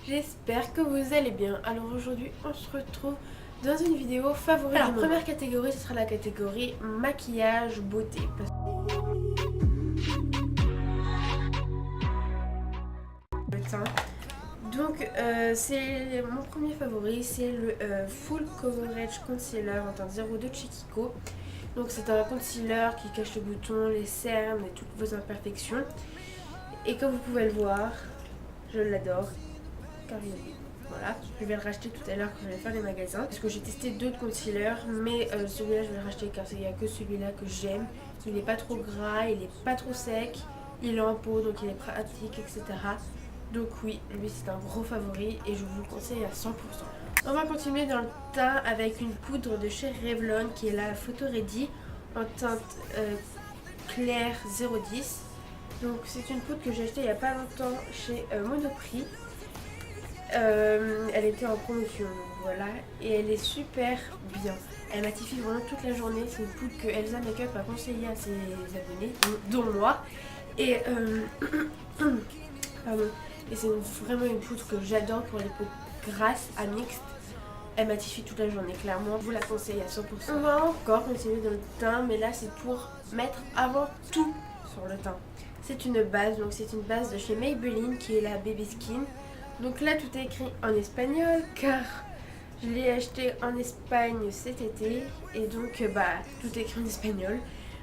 J'espère que vous allez bien. Alors aujourd'hui on se retrouve dans une vidéo favorite. Alors première catégorie, ce sera la catégorie maquillage beauté. Le teint. Donc c'est mon premier favori, c'est le Full Coverage Concealer en teinte 02 de chez Kiko. Donc c'est un concealer qui cache les boutons, les cernes et toutes vos imperfections. Et comme vous pouvez le voir, je l'adore. Car voilà, je vais le racheter tout à l'heure quand je vais faire les magasins. Parce que j'ai testé d'autres concealers, mais celui-là je vais le racheter car il n'y a que celui-là que j'aime. Il n'est pas trop gras, il n'est pas trop sec, il est en peau donc il est pratique, etc. Donc oui, lui c'est un gros favori et je vous le conseille à 100%. On va continuer dans le teint avec une poudre de chez Revlon qui est la Photo Ready en teinte claire 010. Donc c'est une poudre que j'ai achetée il n'y a pas longtemps chez Monoprix. Elle était en promotion, donc voilà, et elle est super bien. Elle matifie vraiment toute la journée. C'est une poudre que Elsa Makeup a conseillé à ses abonnés, dont moi. Et pardon. Et c'est vraiment une poudre que j'adore pour les peaux grasses à mixte. Elle matifie toute la journée, clairement, je vous la conseille à 100%. On va encore continuer dans le teint, mais là c'est pour mettre avant tout sur le teint. C'est une base, donc c'est une base de chez Maybelline qui est la Baby Skin. Donc là tout est écrit en espagnol car je l'ai acheté en Espagne cet été et donc tout est écrit en espagnol.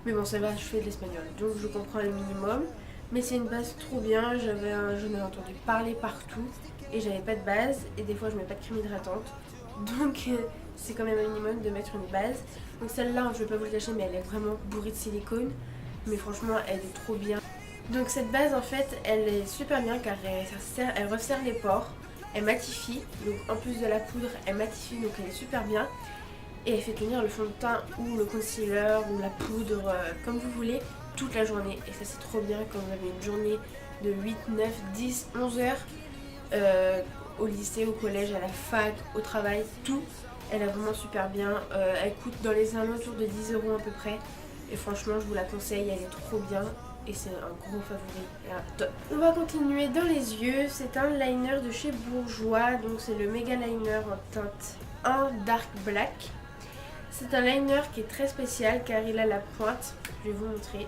Mais bon ça va, je fais de l'espagnol donc je comprends le minimum. Mais c'est une base trop bien, j'en ai entendu parler partout et j'avais pas de base et des fois je mets pas de crème hydratante. Donc c'est quand même un minimum de mettre une base. Donc celle-là je vais pas vous le cacher mais elle est vraiment bourrée de silicone. Mais franchement elle est trop bien. Donc cette base en fait elle est super bien car elle resserre les pores, elle matifie, donc en plus de la poudre elle matifie donc elle est super bien. Et elle fait tenir le fond de teint ou le concealer ou la poudre comme vous voulez toute la journée. Et ça c'est trop bien quand vous avez une journée de 8, 9, 10, 11 heures au lycée, au collège, à la fac, au travail, tout. Elle est vraiment super bien, elle coûte dans les alentours de 10 € à peu près. Et franchement je vous la conseille, elle est trop bien. Et c'est un gros favori, et un top. On va continuer dans les yeux, c'est un liner de chez Bourjois, donc c'est le Mega Liner en teinte 1 Dark Black. C'est un liner qui est très spécial car il a la pointe, je vais vous montrer.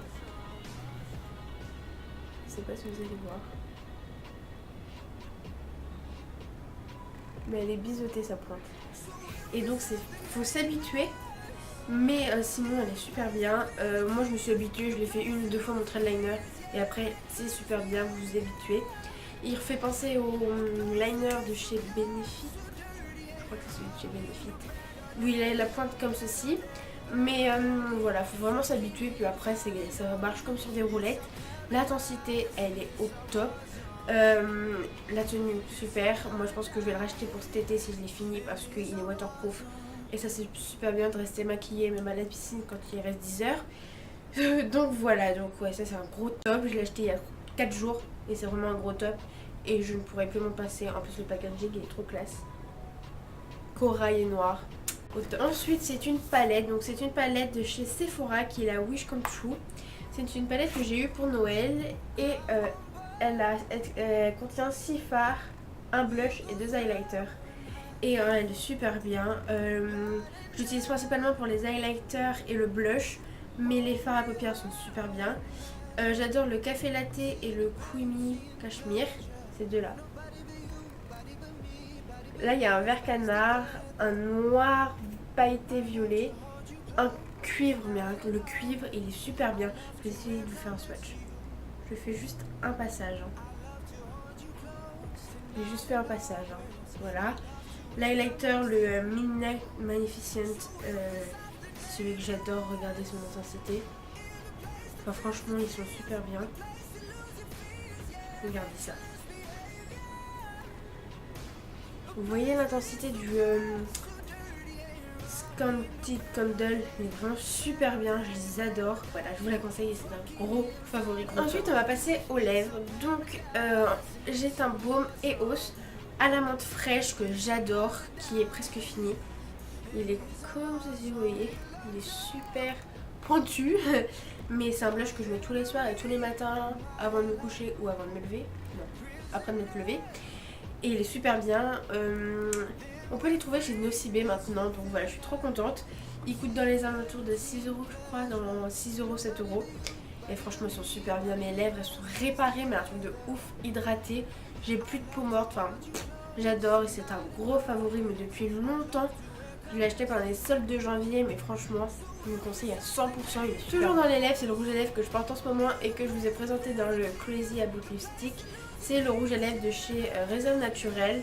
Je sais pas si vous allez voir. Mais elle est biseautée sa pointe. Et donc faut s'habituer. Mais sinon elle est super bien. Moi je me suis habituée, je l'ai fait une ou deux fois mon trail liner. Et après c'est super bien, vous vous habituez. Il refait penser au liner de chez Benefit. Je crois que c'est celui de chez Benefit. Où il a la pointe comme ceci. Mais voilà, faut vraiment s'habituer. Puis après ça marche comme sur des roulettes. L'intensité elle est au top. La tenue super. Moi je pense que je vais le racheter pour cet été si je l'ai fini parce qu'il est waterproof. Et ça c'est super bien de rester maquillée même à la piscine quand il reste 10 heures. Donc voilà, donc ouais ça c'est un gros top. Je l'ai acheté il y a 4 jours et c'est vraiment un gros top. Et je ne pourrais plus m'en passer. En plus le packaging il est trop classe. Corail et noir. Ensuite c'est une palette. Donc c'est une palette de chez Sephora qui est la Wish Come True. C'est une palette que j'ai eue pour Noël. Et elle contient 6 fards, un blush et 2 highlighters. Et elle est super bien. J'utilise principalement pour les highlighters et le blush. Mais les fards à paupières sont super bien. J'adore le café latte et le creamy cachemire. Ces deux là. Là il y a un vert canard, un noir pailleté violet, un cuivre. Mais le cuivre il est super bien. Je vais essayer de vous faire un swatch. Je fais juste un passage. J'ai juste fait un passage. Voilà. L'highlighter, le Midnight Magnificent, c'est celui que j'adore, regarder son intensité. Enfin, franchement, ils sont super bien. Regardez ça. Vous voyez l'intensité du Scanty Candle, il est vraiment super bien, je les adore. Voilà, je vous la conseille, c'est un gros favori. Ensuite, on va passer aux lèvres. Donc, j'ai un baume EOS à la menthe fraîche que j'adore, qui est presque fini. Il est comme ceci, vous voyez, il est super pointu. Mais c'est un blush que je mets tous les soirs et tous les matins avant de me coucher ou avant de me lever. Non, après de me lever. et il est super bien. On peut les trouver chez Nocibé maintenant, donc voilà, je suis trop contente. Ils coûtent dans les alentours de 6 euros, je crois, dans 6 euros, 7 euros. Et franchement, ils sont super bien. Mes lèvres, elles sont réparées, mais un truc de ouf, hydratées. J'ai plus de peau morte, enfin, j'adore et c'est un gros favori, mais depuis longtemps. Je l'ai acheté pendant les soldes de janvier, mais franchement, je vous le conseille à 100%. Il est toujours dans les lèvres, c'est le rouge à lèvres que je porte en ce moment et que je vous ai présenté dans le Crazy About Lipstick. C'est le rouge à lèvres de chez Raisin Naturel.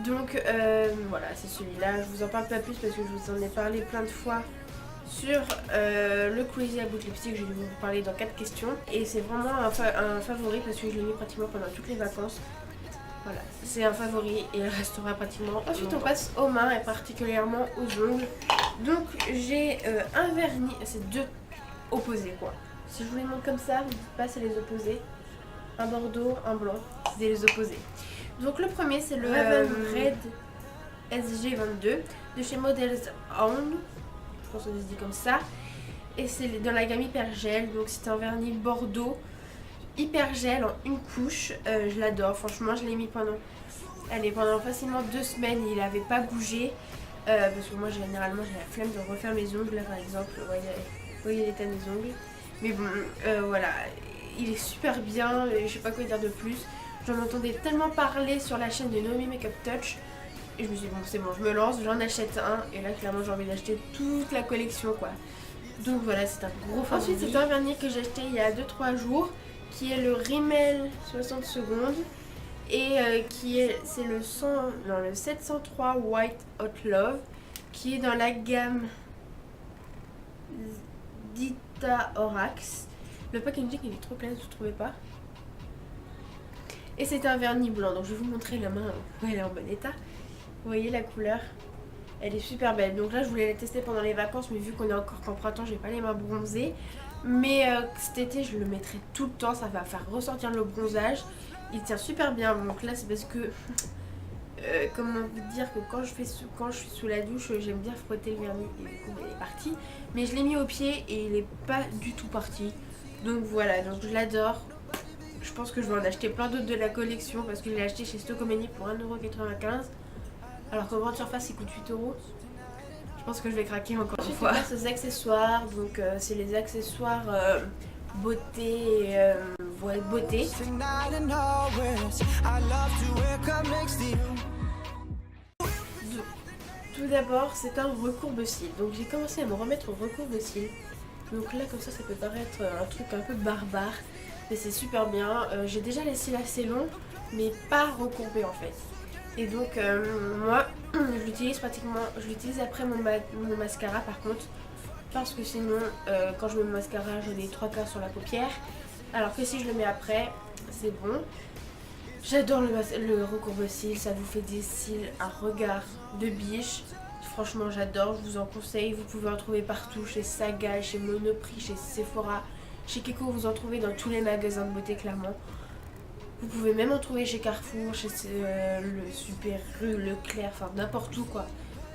Donc voilà, c'est celui-là. Je vous en parle pas plus parce que je vous en ai parlé plein de fois sur le Crazy About Lipstick. Je vais vous parler dans 4 questions. Et c'est vraiment un favori parce que je l'ai mis pratiquement pendant toutes les vacances. Voilà, c'est un favori et il restera pratiquement. Ensuite, on passe aux mains et particulièrement aux ongles. Donc, j'ai un vernis, c'est deux opposés quoi. Si je vous les montre comme ça, vous ne dites pas c'est les opposés. Un bordeaux, un blanc, c'est les opposés. Donc, le premier, c'est le Red SG22 de chez Models Own. Je pense qu'on se dit comme ça. Et c'est dans la gamme Hyper Gel. Donc, c'est un vernis bordeaux. Hyper gel en une couche, je l'adore, franchement je l'ai mis pendant facilement 2 semaines et il n'avait pas bougé parce que moi généralement j'ai la flemme de refaire mes ongles là par exemple, vous voyez l'état de mes ongles, mais bon voilà, il est super bien, je sais pas quoi dire de plus, j'en entendais tellement parler sur la chaîne de Noémie Makeup Touch et je me suis dit bon c'est bon je me lance, j'en achète un et là clairement j'ai envie d'acheter toute la collection quoi, donc voilà c'est un gros favori. Ensuite c'est un vernis que j'ai acheté il y a 2-3 jours qui est le Rimmel 60 secondes et c'est le 703 White Hot Love qui est dans la gamme Dita Orax. Le packaging il est trop classe, vous ne trouvez pas? Et c'est un vernis blanc, donc je vais vous montrer la main, elle est en bon état. Vous voyez la couleur, elle est super belle. Donc là je voulais la tester pendant les vacances, mais vu qu'on est encore qu'en printemps, j'ai pas les mains bronzées. Mais cet été je le mettrai tout le temps, ça va faire ressortir le bronzage. Il tient super bien, donc là c'est parce que comment vous dire que quand je suis sous la douche j'aime bien frotter le vernis et du coup il est parti. Mais je l'ai mis au pied et il est pas du tout parti. Donc voilà, donc je l'adore. Je pense que je vais en acheter plein d'autres de la collection parce que je l'ai acheté chez Stocomanie pour 1,95€. Alors qu'en grande surface il coûte 8 euros. Je pense que je vais craquer encore une fois. Ensuite, on passe aux accessoires. Donc, c'est les accessoires beauté. Beauté. Tout d'abord, c'est un recourbe-cils. Donc, j'ai commencé à me remettre au recourbe-cils. Donc, là, comme ça peut paraître un truc un peu barbare. Mais c'est super bien. J'ai déjà les cils assez longs, mais pas recourbés en fait. Et donc moi je l'utilise après mon mascara par contre, parce que sinon quand je mets mon mascara j'ai les 3 quarts sur la paupière, alors que si je le mets après c'est bon. J'adore le recourbe-cils, ça vous fait des cils à regard de biche. Franchement j'adore, je vous en conseille, vous pouvez en trouver partout, chez Saga, chez Monoprix, chez Sephora, chez Kiko, vous en trouvez dans tous les magasins de beauté clairement. Vous pouvez même en trouver chez Carrefour, chez le Super U, Leclerc, enfin n'importe où quoi.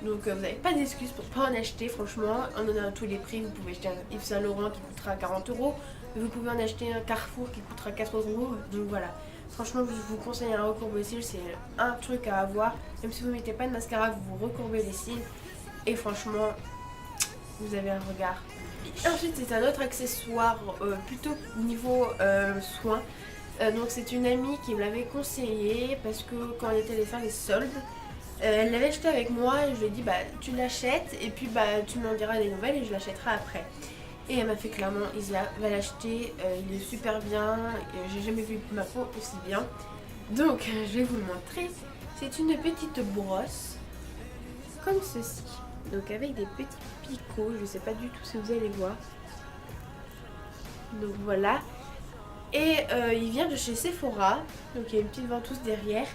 Donc vous n'avez pas d'excuses pour pas en acheter, franchement, on en a à tous les prix. Vous pouvez acheter un Yves Saint Laurent qui coûtera 40 €, vous pouvez en acheter un Carrefour qui coûtera 4 €. Donc voilà, franchement je vous conseille un recourbe-cils, c'est un truc à avoir. Même si vous ne mettez pas de mascara, vous vous recourbez les cils et franchement vous avez un regard. Et ensuite c'est un autre accessoire plutôt niveau soin. Donc c'est une amie qui me l'avait conseillé parce que quand on était allé faire les soldes, elle l'avait acheté avec moi et je lui ai dit bah tu l'achètes et puis bah tu m'en diras des nouvelles et je l'achèterai après. Et elle m'a fait clairement Isa va l'acheter, il est super bien, j'ai jamais vu ma peau aussi bien. Donc je vais vous le montrer. C'est une petite brosse comme ceci, donc avec des petits picots, je sais pas du tout si vous allez voir. Donc voilà. Et il vient de chez Sephora, donc il y a une petite ventouse derrière.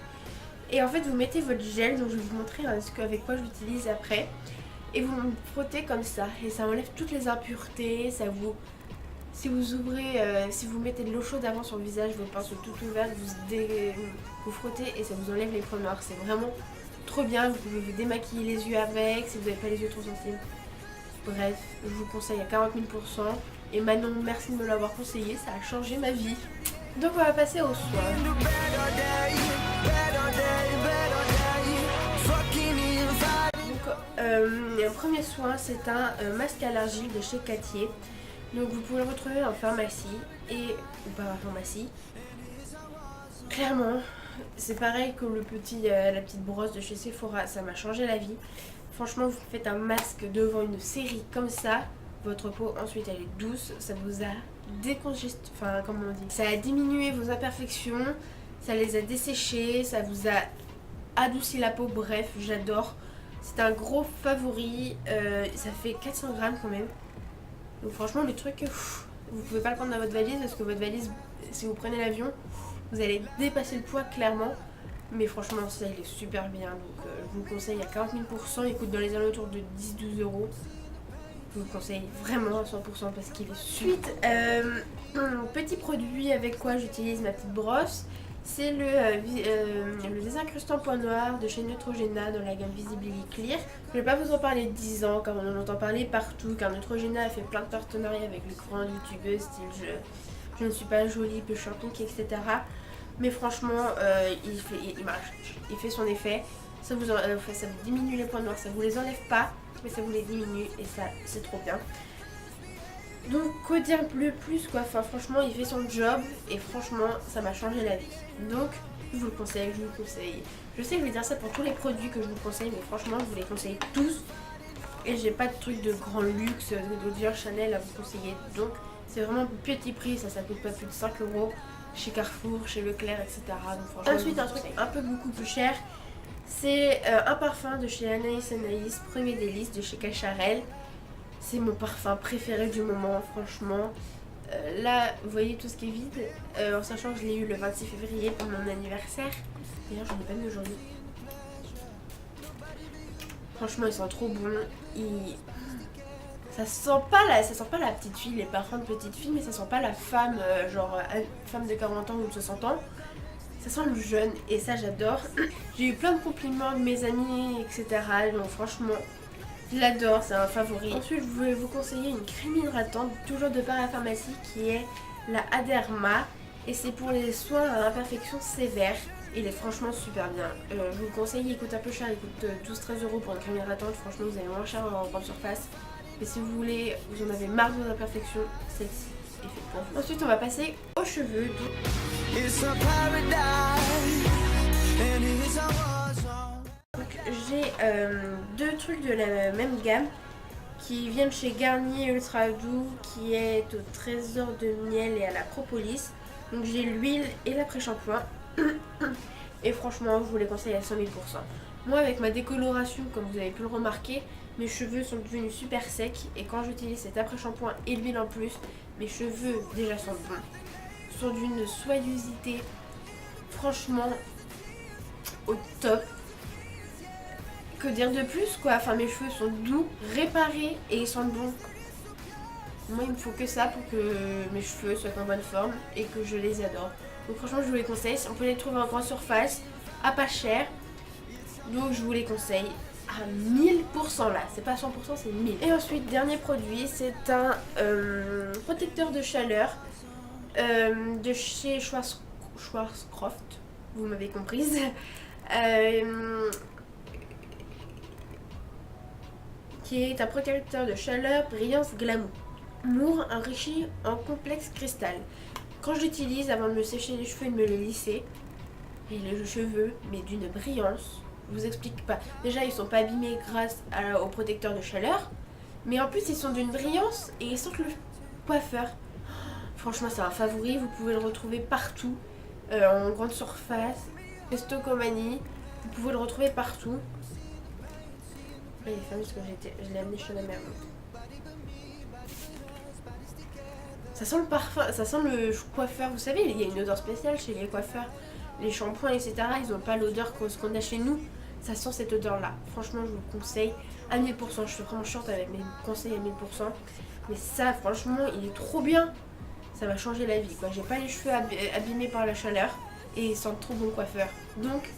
Et en fait vous mettez votre gel, donc je vais vous montrer avec quoi je l'utilise après. Et vous me frottez comme ça, et ça enlève toutes les impuretés, ça vous... Si vous ouvrez, si vous mettez de l'eau chaude avant sur le visage, vos pinceaux tout ouverts, vous frottez et ça vous enlève les points noirs. C'est vraiment trop bien, vous pouvez vous démaquiller les yeux avec, si vous n'avez pas les yeux trop sensibles. Bref, je vous conseille à 40 000%. Et Manon, merci de me l'avoir conseillé, ça a changé ma vie. Donc on va passer aux soins. premier soin, c'est un masque à l'argile de chez Cattier. Donc vous pouvez le retrouver en pharmacie ou pas en pharmacie. Clairement, c'est pareil que la petite brosse de chez Sephora, ça m'a changé la vie. Franchement, vous faites un masque devant une série comme ça, votre peau ensuite elle est douce, ça vous a décongestionné, enfin comment on dit, ça a diminué vos imperfections, ça les a desséchées, ça vous a adouci la peau, bref, j'adore. C'est un gros favori, ça fait 400 grammes quand même. Donc franchement le truc, vous pouvez pas le prendre dans votre valise parce que votre valise, si vous prenez l'avion, vous allez dépasser le poids clairement. Mais franchement ça il est super bien, donc je vous le conseille à 40 000%, il coûte dans les alentours de 10-12 euros. Je vous le conseille vraiment à 100% parce qu'il est suite. Petit produit avec quoi j'utilise ma petite brosse, c'est le désincrustant point noir de chez Neutrogena dans la gamme Visibly Clear. Je vais pas vous en parler 10 ans car on en entend parler partout, car Neutrogena a fait plein de partenariats avec les grands youtubeuses style je ne suis pas jolie, peu champink, etc. Mais franchement il marche, il fait son effet. Ça vous diminue les points noirs, ça vous les enlève pas, mais ça vous les diminue et ça c'est trop bien. Donc quoi dire le plus quoi, enfin franchement il fait son job et franchement ça m'a changé la vie. Donc je vous le conseille, je vous le conseille. Je sais que je vais dire ça pour tous les produits que je vous conseille, mais franchement je vous les conseille tous. Et j'ai pas de truc de grand luxe, de dire Chanel à vous conseiller. Donc c'est vraiment petit prix, ça coûte pas plus de 5 euros chez Carrefour, chez Leclerc, etc. Donc, ensuite un truc un peu beaucoup plus cher, c'est un parfum de chez Anaïs Anaïs, Premier Délice de chez Cacharel. C'est mon parfum préféré du moment, franchement. Là, vous voyez tout ce qui est vide, en sachant que je l'ai eu le 26 février pour mon anniversaire. D'ailleurs, j'en ai pas mis aujourd'hui. Franchement, ils sont trop bons. Ça sent pas la petite fille, les parfums de petite fille, mais ça sent pas la femme, femme de 40 ans ou de 60 ans. Ça sent le jeune et ça j'adore. J'ai eu plein de compliments de mes amis, etc. Donc franchement, je l'adore, c'est un favori. Ensuite, je vais vous conseiller une crème hydratante, toujours de parapharmacie, qui est la Aderma. Et c'est pour les soins à imperfections sévères. Il est franchement super bien. Je vous le conseille, il coûte un peu cher, il coûte 12-13 euros pour une crème hydratante. Franchement, vous avez moins cher en grande surface. Mais si vous voulez, vous en avez marre de vos imperfections, celle-ci est faite pour vous. Ensuite, on va passer aux cheveux. Donc j'ai deux trucs de la même gamme qui viennent chez Garnier Ultra Doux, qui est au trésor de miel et à la propolis. Donc j'ai l'huile et l'après-shampoing. Et franchement, je vous les conseille à 100 000%. Moi, avec ma décoloration, comme vous avez pu le remarquer, mes cheveux sont devenus super secs. Et quand j'utilise cet après-shampoing et l'huile en plus, mes cheveux déjà sont bons, sont d'une soyeuseté franchement au top. Que dire de plus quoi, enfin mes cheveux sont doux, réparés et ils sentent bon. Moi il me faut que ça pour que mes cheveux soient en bonne forme et que je les adore. Donc franchement je vous les conseille, on peut les trouver en grande surface, à pas cher. Donc je vous les conseille à 1000% là, c'est pas 100%, c'est 1000. Et ensuite dernier produit, c'est un protecteur de chaleur de chez Schwarzkopf, vous m'avez comprise. Qui est un protecteur de chaleur brillance glamour enrichi en complexe cristal. Quand je l'utilise avant de me sécher les cheveux et de me les lisser, et les cheveux, mais d'une brillance, je vous explique pas. Déjà ils sont pas abîmés grâce au protecteur de chaleur, mais en plus ils sont d'une brillance et ils sentent le coiffeur. Franchement c'est un favori, vous pouvez le retrouver partout, en grande surface, Stocomanie, vous pouvez le retrouver partout. Il est fermé parce que je l'ai amené chez ma mère. Ça sent le parfum, ça sent le coiffeur. Vous savez, il y a une odeur spéciale chez les coiffeurs. Les shampoings, etc. Ils n'ont pas l'odeur qu'on a chez nous. Ça sent cette odeur-là. Franchement, je vous le conseille à 1000%. Je suis vraiment chiante avec mes conseils à 1000%. Mais ça, franchement, il est trop bien. Ça m'a changé la vie, quoi. J'ai pas les cheveux abîmés par la chaleur. Et ils sentent trop bon coiffeur. Donc,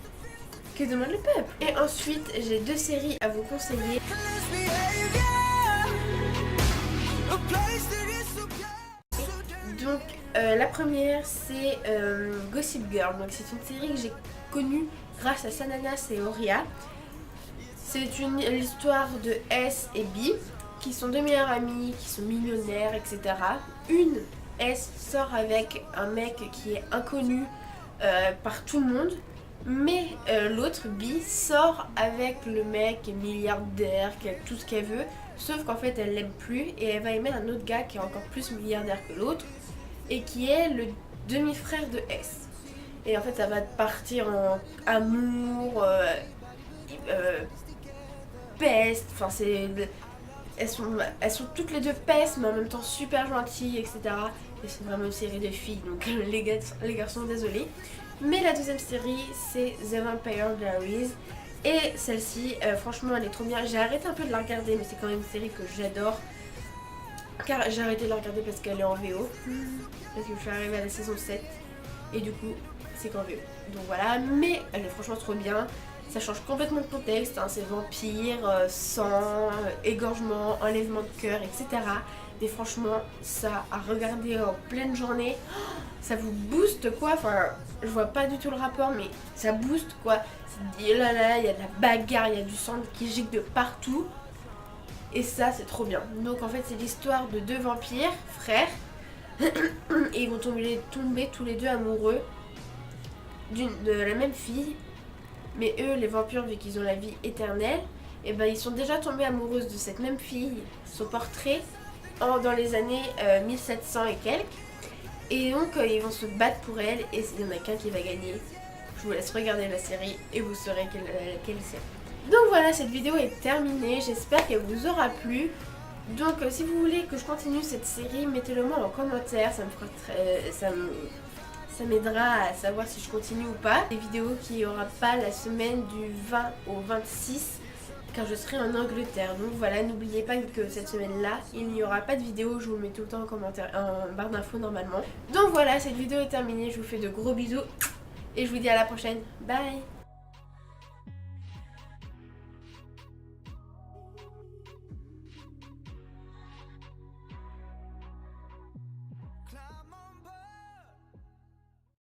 que demande le peuple? Et ensuite, j'ai deux séries à vous conseiller. Donc, la première, c'est Gossip Girl. Donc, c'est une série que j'ai connue grâce à Sananas et Oria. C'est l'histoire de S et B qui sont deux meilleures amies, qui sont millionnaires, etc. Une, S, sort avec un mec qui est inconnu par tout le monde. Mais l'autre, B, sort avec le mec qui est milliardaire, qui a tout ce qu'elle veut. Sauf qu'en fait elle l'aime plus et elle va aimer un autre gars qui est encore plus milliardaire que l'autre. Et qui est le demi-frère de S. Et en fait ça va partir en amour, peste, enfin c'est... Elles sont toutes les deux pestes mais en même temps super gentilles, etc. Et c'est vraiment une série de filles, donc les garçons, désolés. Mais la deuxième série, c'est The Vampire Diaries. Et celle-ci, franchement, elle est trop bien. J'ai arrêté un peu de la regarder, mais c'est quand même une série que j'adore. Car j'ai arrêté de la regarder parce qu'elle est en VO. Parce que je suis arrivée à la saison 7. Et du coup, c'est qu'en VO. Donc voilà, mais elle est franchement trop bien. Ça change complètement de contexte, hein. C'est vampire, sang, égorgement, enlèvement de cœur, etc. Et franchement, ça à regarder en pleine journée, ça vous booste quoi. Enfin, je vois pas du tout le rapport, mais ça booste quoi. Et là là, il y a de la bagarre, il y a du sang qui gicle de partout. Et ça, c'est trop bien. Donc en fait, c'est l'histoire de deux vampires, frères. Et ils vont tomber tous les deux amoureux de la même fille. Mais eux, les vampires, vu qu'ils ont la vie éternelle, et ben ils sont déjà tombés amoureux de cette même fille, son portrait, dans les années 1700 et quelques. Et donc ils vont se battre pour elle et il y en a qu'un qui va gagner. Je vous laisse regarder la série et vous saurez quelle c'est. Donc voilà, cette vidéo est terminée, j'espère qu'elle vous aura plu. Donc si vous voulez que je continue cette série, mettez-le moi en commentaire, ça me fera ça m'aidera à savoir si je continue ou pas. Des vidéos qu'il n'y aura pas la semaine du 20 au 26 car je serai en Angleterre. Donc voilà, n'oubliez pas que cette semaine-là, il n'y aura pas de vidéo, je vous le mets tout le temps en commentaire, en barre d'infos normalement. Donc voilà, cette vidéo est terminée, je vous fais de gros bisous et je vous dis à la prochaine. Bye!